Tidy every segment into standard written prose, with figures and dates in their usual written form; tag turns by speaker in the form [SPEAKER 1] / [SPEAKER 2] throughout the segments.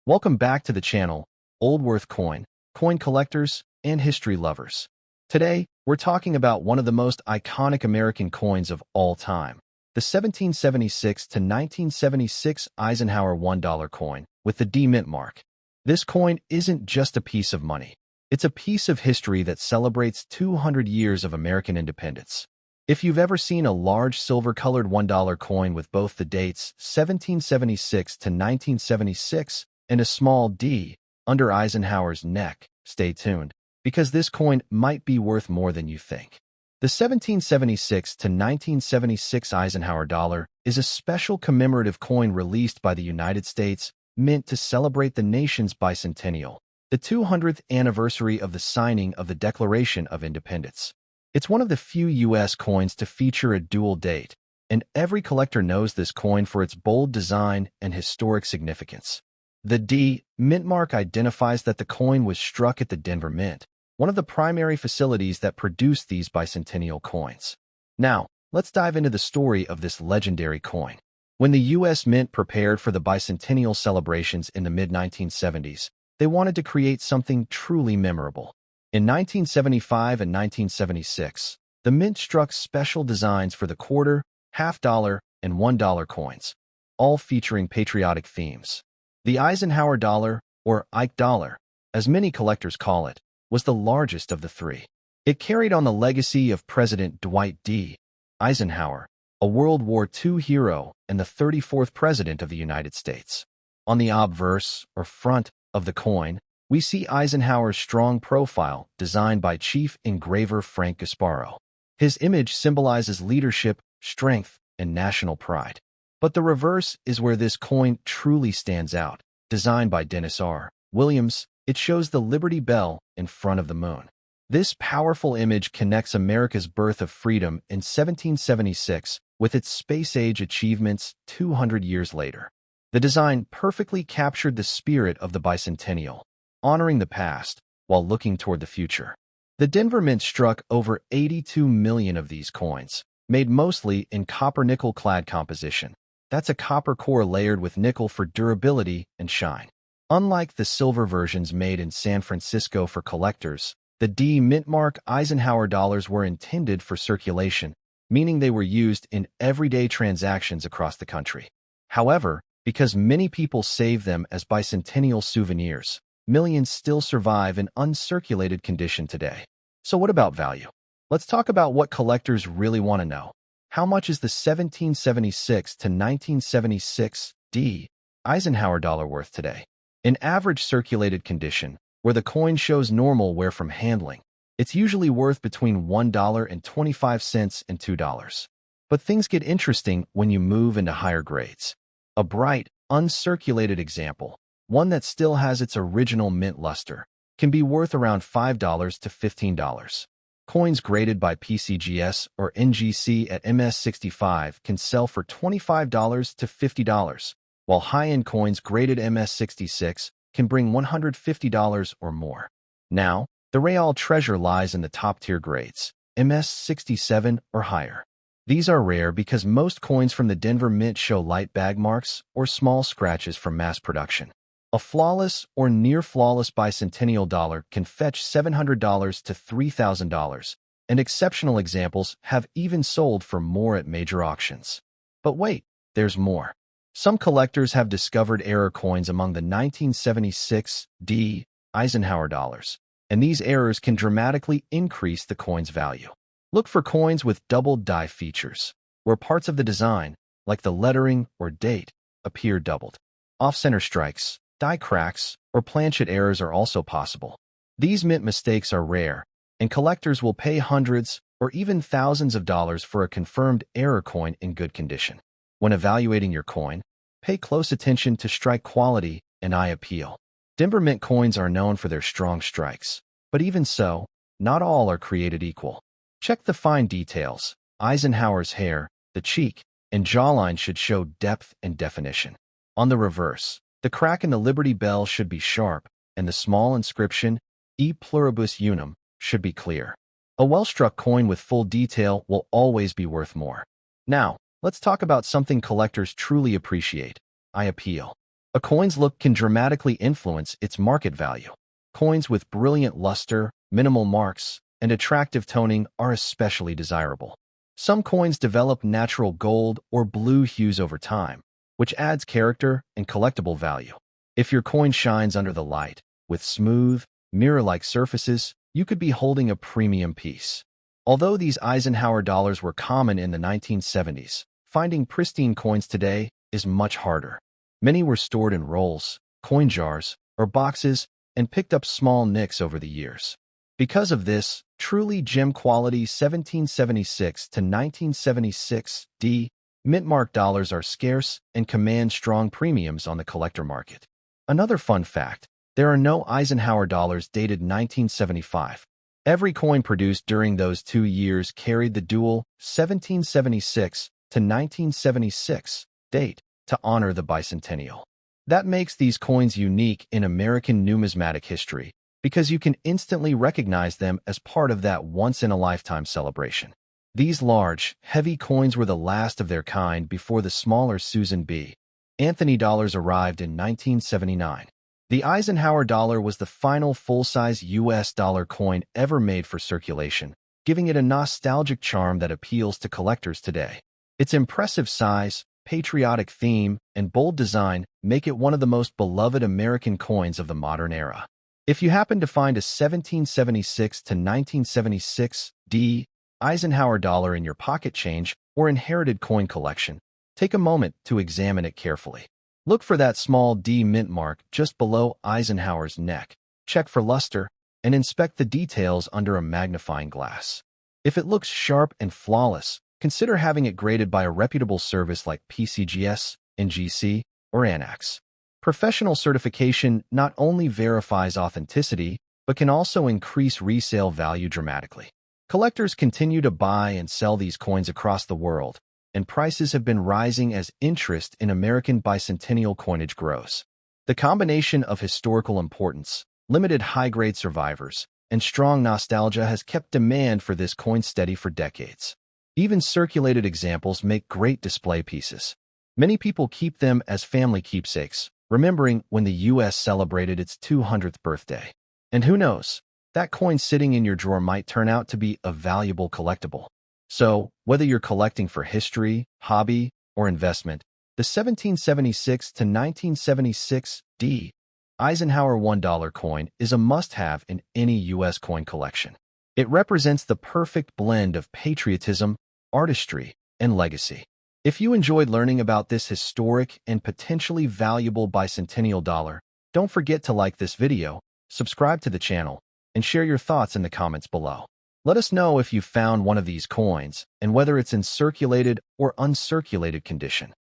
[SPEAKER 1] Welcome back to the channel, Old Worth Coin, coin collectors, and history lovers. Today, we're talking about one of the most iconic American coins of all time, the 1776 to 1976 Eisenhower $1 coin with the D mint mark. This coin isn't just a piece of money. It's a piece of history that celebrates 200 years of American independence. If you've ever seen a large silver-colored $1 coin with both the dates 1776 to 1976 and a small D under Eisenhower's neck, stay tuned, because this coin might be worth more than you think. The 1776 to 1976 Eisenhower dollar is a special commemorative coin released by the United States Mint to celebrate the nation's bicentennial, the 200th anniversary of the signing of the Declaration of Independence. It's one of the few U.S. coins to feature a dual date, and every collector knows this coin for its bold design and historic significance. The D mint mark identifies that the coin was struck at the Denver Mint, one of the primary facilities that produced these bicentennial coins. Now, let's dive into the story of this legendary coin. When the U.S. Mint prepared for the bicentennial celebrations in the mid-1970s, they wanted to create something truly memorable. In 1975 and 1976, the Mint struck special designs for the quarter, half-dollar, and $1 coins, all featuring patriotic themes. The Eisenhower dollar, or Ike dollar, as many collectors call it, was the largest of the three. It carried on the legacy of President Dwight D. Eisenhower, a World War II hero and the 34th President of the United States. On the obverse, or front, of the coin, we see Eisenhower's strong profile designed by chief engraver Frank Gasparo. His image symbolizes leadership, strength, and national pride. But the reverse is where this coin truly stands out. Designed by Dennis R. Williams, it shows the Liberty Bell in front of the moon. This powerful image connects America's birth of freedom in 1776 with its space-age achievements 200 years later. The design perfectly captured the spirit of the bicentennial, honoring the past while looking toward the future. The Denver Mint struck over 82 million of these coins, made mostly in copper-nickel clad composition. That's a copper core layered with nickel for durability and shine. Unlike the silver versions made in San Francisco for collectors, the D mint mark Eisenhower dollars were intended for circulation, meaning they were used in everyday transactions across the country. However, because many people save them as bicentennial souvenirs, millions still survive in uncirculated condition today. So what about value? Let's talk about what collectors really want to know. How much is the 1776 to 1976 D Eisenhower dollar worth today? In average circulated condition, where the coin shows normal wear from handling, it's usually worth between $1.25 and $2. But things get interesting when you move into higher grades. A bright, uncirculated example, one that still has its original mint luster, can be worth around $5 to $15. Coins graded by PCGS or NGC at MS65 can sell for $25 to $50, while high-end coins graded MS66 can bring $150 or more. Now, the real treasure lies in the top-tier grades, MS67 or higher. These are rare because most coins from the Denver Mint show light bag marks or small scratches from mass production. A flawless or near-flawless bicentennial dollar can fetch $700 to $3,000, and exceptional examples have even sold for more at major auctions. But wait, there's more. Some collectors have discovered error coins among the 1976 D Eisenhower dollars, and these errors can dramatically increase the coin's value. Look for coins with double die features, where parts of the design, like the lettering or date, appear doubled. Off-center strikes, die cracks, or planchet errors are also possible. These mint mistakes are rare, and collectors will pay hundreds or even thousands of dollars for a confirmed error coin in good condition. When evaluating your coin, pay close attention to strike quality and eye appeal. Denver Mint coins are known for their strong strikes, but even so, not all are created equal. Check the fine details. Eisenhower's hair, the cheek, and jawline should show depth and definition. On the reverse, the crack in the Liberty Bell should be sharp, and the small inscription, E pluribus unum, should be clear. A well-struck coin with full detail will always be worth more. Now, let's talk about something collectors truly appreciate: eye appeal. A coin's look can dramatically influence its market value. Coins with brilliant luster, minimal marks, and attractive toning are especially desirable. Some coins develop natural gold or blue hues over time, which adds character and collectible value. If your coin shines under the light, with smooth, mirror-like surfaces, you could be holding a premium piece. Although these Eisenhower dollars were common in the 1970s, finding pristine coins today is much harder. Many were stored in rolls, coin jars, or boxes and picked up small nicks over the years. Because of this, truly gem-quality 1776 to 1976 D mint-mark dollars are scarce and command strong premiums on the collector market. Another fun fact, there are no Eisenhower dollars dated 1975. Every coin produced during those 2 years carried the dual 1776 to 1976 date to honor the bicentennial. That makes these coins unique in American numismatic history because you can instantly recognize them as part of that once-in-a-lifetime celebration. These large, heavy coins were the last of their kind before the smaller Susan B. Anthony dollars arrived in 1979. The Eisenhower dollar was the final full-size U.S. dollar coin ever made for circulation, giving it a nostalgic charm that appeals to collectors today. Its impressive size, patriotic theme, and bold design make it one of the most beloved American coins of the modern era. If you happen to find a 1776 to 1976 D Eisenhower dollar in your pocket change or inherited coin collection, take a moment to examine it carefully. Look for that small D mint mark just below Eisenhower's neck. Check for luster and inspect the details under a magnifying glass. If it looks sharp and flawless, consider having it graded by a reputable service like PCGS, NGC, or ANAX. Professional certification not only verifies authenticity, but can also increase resale value dramatically. Collectors continue to buy and sell these coins across the world, and prices have been rising as interest in American bicentennial coinage grows. The combination of historical importance, limited high-grade survivors, and strong nostalgia has kept demand for this coin steady for decades. Even circulated examples make great display pieces. Many people keep them as family keepsakes, remembering when the U.S. celebrated its 200th birthday. And who knows, that coin sitting in your drawer might turn out to be a valuable collectible. So, whether you're collecting for history, hobby, or investment, the 1776 to 1976 D Eisenhower $1 coin is a must-have in any U.S. coin collection. It represents the perfect blend of patriotism, artistry, and legacy. If you enjoyed learning about this historic and potentially valuable bicentennial dollar, don't forget to like this video, subscribe to the channel, and share your thoughts in the comments below. Let us know if you found one of these coins and whether it's in circulated or uncirculated condition.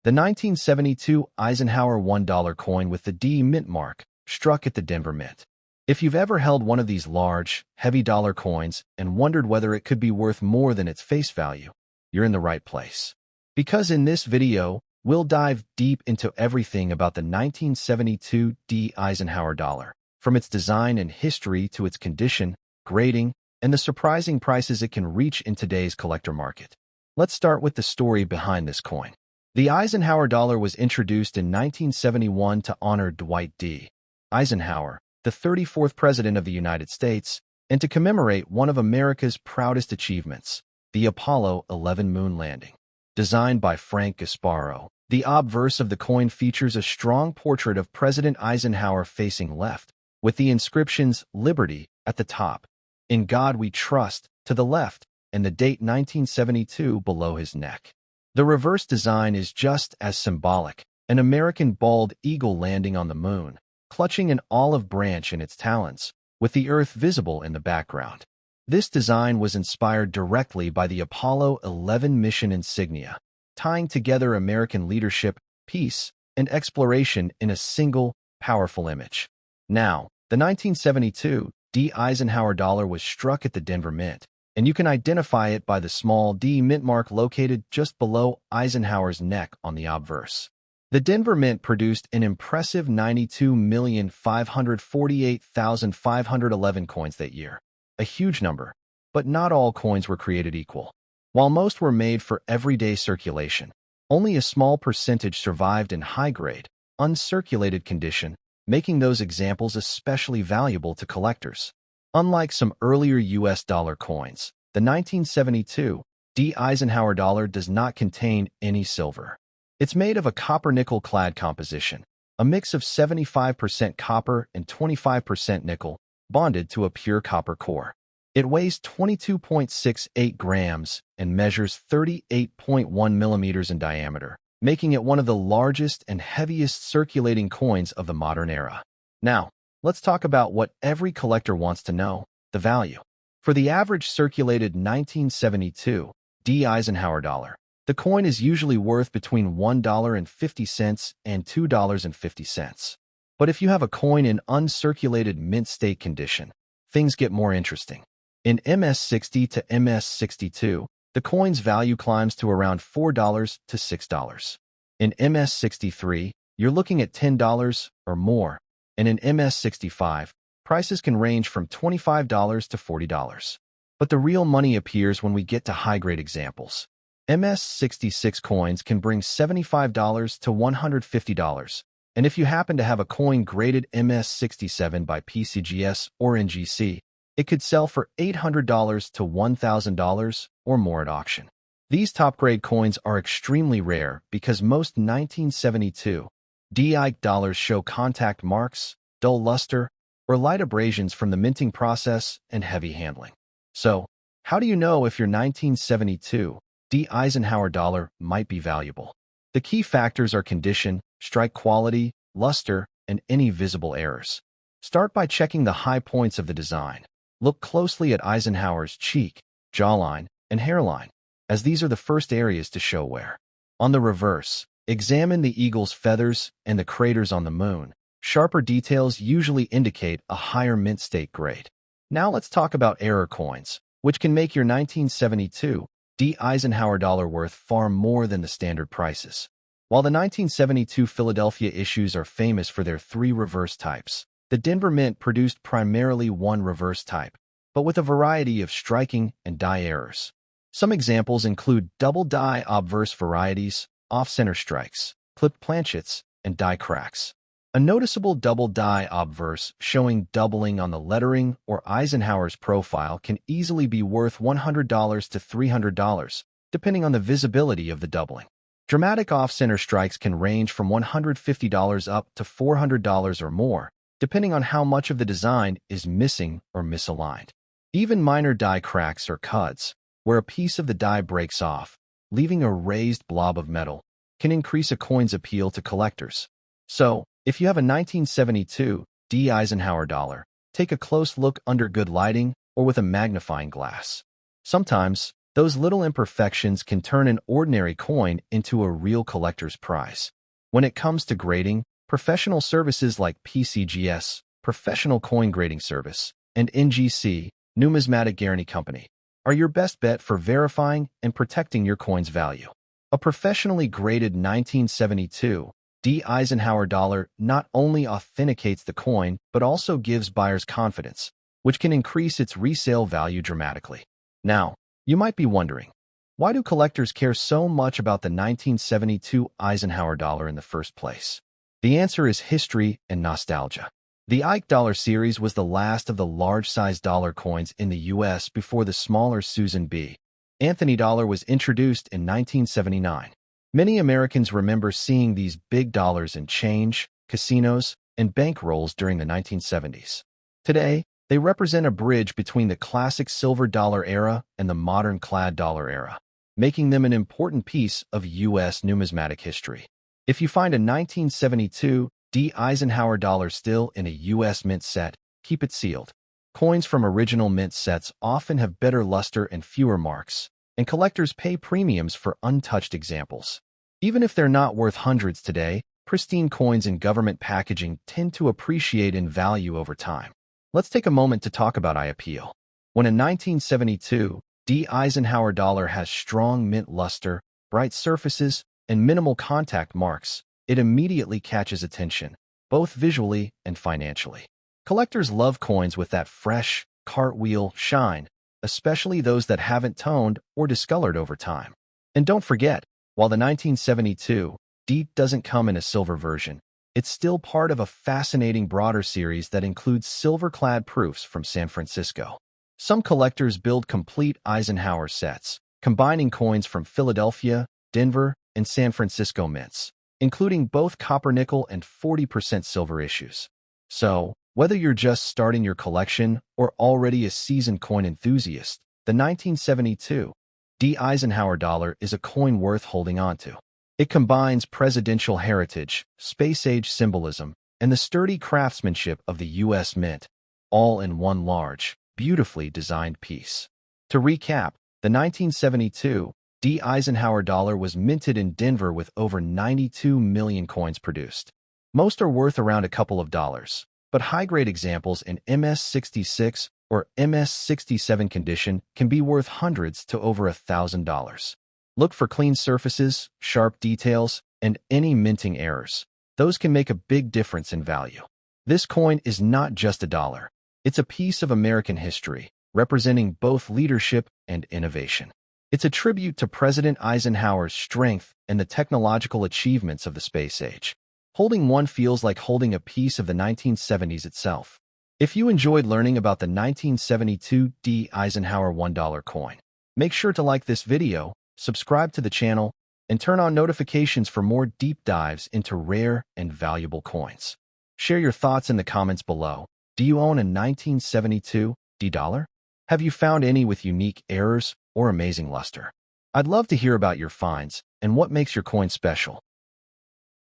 [SPEAKER 1] The 1972 Eisenhower $1 coin with the D mint mark struck at the Denver Mint. If you've ever held one of these large, heavy dollar coins and wondered whether it could be worth more than its face value, you're in the right place. Because in this video, we'll dive deep into everything about the 1972 D Eisenhower dollar, from its design and history to its condition, grading, and the surprising prices it can reach in today's collector market. Let's start with the story behind this coin. The Eisenhower dollar was introduced in 1971 to honor Dwight D. Eisenhower, the 34th President of the United States, and to commemorate one of America's proudest achievements, the Apollo 11 moon landing. Designed by Frank Gasparo, the obverse of the coin features a strong portrait of President Eisenhower facing left, with the inscriptions Liberty at the top, In God We Trust to the left, and the date 1972 below his neck. The reverse design is just as symbolic, an American bald eagle landing on the moon, clutching an olive branch in its talons, with the Earth visible in the background. This design was inspired directly by the Apollo 11 mission insignia, tying together American leadership, peace, and exploration in a single, powerful image. Now, the 1972 D Eisenhower dollar was struck at the Denver Mint, and you can identify it by the small D mint mark located just below Eisenhower's neck on the obverse. The Denver Mint produced an impressive 92,548,511 coins that year. A huge number, but not all coins were created equal. While most were made for everyday circulation, only a small percentage survived in high-grade, uncirculated condition, making those examples especially valuable to collectors. Unlike some earlier U.S. dollar coins, the 1972 D. Eisenhower dollar does not contain any silver. It's made of a copper-nickel clad composition, a mix of 75% copper and 25% nickel, bonded to a pure copper core. It weighs 22.68 grams and measures 38.1 millimeters in diameter, making it one of the largest and heaviest circulating coins of the modern era. Now, let's talk about what every collector wants to know: the value. For the average circulated 1972 D. Eisenhower dollar, the coin is usually worth between $1.50 and $2.50. But if you have a coin in uncirculated mint state condition, things get more interesting. In MS-60 to MS-62, the coin's value climbs to around $4 to $6. In MS-63, you're looking at $10 or more, and in MS-65, prices can range from $25 to $40. But the real money appears when we get to high-grade examples. MS-66 coins can bring $75 to $150, and if you happen to have a coin graded MS-67 by PCGS or NGC, it could sell for $800 to $1,000 or more at auction. These top-grade coins are extremely rare because most 1972 D. dollars show contact marks, dull luster, or light abrasions from the minting process and heavy handling. So, how do you know if your 1972 D. Eisenhower dollar might be valuable? The key factors are condition, strike quality, luster, and any visible errors. Start by checking the high points of the design. Look closely at Eisenhower's cheek, jawline, and hairline, as these are the first areas to show wear. On the reverse, examine the eagle's feathers and the craters on the moon. Sharper details usually indicate a higher mint state grade. Now let's talk about error coins, which can make your 1972 D. Eisenhower dollar worth far more than the standard prices. While the 1972 Philadelphia issues are famous for their 3 reverse types, the Denver Mint produced primarily one reverse type, but with a variety of striking and die errors. Some examples include double die obverse varieties, off-center strikes, clipped planchets, and die cracks. A noticeable double die obverse showing doubling on the lettering or Eisenhower's profile can easily be worth $100 to $300, depending on the visibility of the doubling. Dramatic off-center strikes can range from $150 up to $400 or more, depending on how much of the design is missing or misaligned. Even minor die cracks or cuts, where a piece of the die breaks off, leaving a raised blob of metal, can increase a coin's appeal to collectors. So, if you have a 1972 D. Eisenhower dollar, take a close look under good lighting or with a magnifying glass. Sometimes, those little imperfections can turn an ordinary coin into a real collector's prize. When it comes to grading, professional services like PCGS, Professional Coin Grading Service, and NGC, Numismatic Guarantee Company, are your best bet for verifying and protecting your coin's value. A professionally graded 1972 D. Eisenhower dollar not only authenticates the coin, but also gives buyers confidence, which can increase its resale value dramatically. Now, you might be wondering, why do collectors care so much about the 1972 Eisenhower dollar in the first place? The answer is history and nostalgia. The Ike dollar series was the last of the large-sized dollar coins in the U.S. before the smaller Susan B. Anthony dollar was introduced in 1979. Many Americans remember seeing these big dollars in change, casinos, and bank rolls during the 1970s. Today, they represent a bridge between the classic silver dollar era and the modern clad dollar era, making them an important piece of U.S. numismatic history. If you find a 1972 D. Eisenhower dollar still in a U.S. mint set, keep it sealed. Coins from original mint sets often have better luster and fewer marks, and collectors pay premiums for untouched examples. Even if they're not worth hundreds today, pristine coins in government packaging tend to appreciate in value over time. Let's take a moment to talk about eye appeal. When a 1972 D. Eisenhower dollar has strong mint luster, bright surfaces, and minimal contact marks, it immediately catches attention, both visually and financially. Collectors love coins with that fresh, cartwheel shine, especially those that haven't toned or discolored over time. And don't forget, while the 1972 D doesn't come in a silver version, it's still part of a fascinating broader series that includes silver-clad proofs from San Francisco. Some collectors build complete Eisenhower sets, combining coins from Philadelphia, Denver, and San Francisco mints, including both copper-nickel and 40% silver issues. So, whether you're just starting your collection or already a seasoned coin enthusiast, the 1972 D. Eisenhower dollar is a coin worth holding onto. It combines presidential heritage, space-age symbolism, and the sturdy craftsmanship of the U.S. Mint, all in one large, beautifully designed piece. To recap, the 1972 D. Eisenhower dollar was minted in Denver with over 92 million coins produced. Most are worth around a couple of dollars, but high-grade examples in MS-66 or MS-67 condition can be worth hundreds to over $1,000. Look for clean surfaces, sharp details, and any minting errors. Those can make a big difference in value. This coin is not just a dollar. It's a piece of American history, representing both leadership and innovation. It's a tribute to President Eisenhower's strength and the technological achievements of the space age. Holding one feels like holding a piece of the 1970s itself. If you enjoyed learning about the 1972 D. Eisenhower $1 coin, make sure to like this video, subscribe to the channel, and turn on notifications for more deep dives into rare and valuable coins. Share your thoughts in the comments below. Do you own a 1972 D dollar? Have you found any with unique errors or amazing luster? I'd love to hear about your finds and what makes your coin special.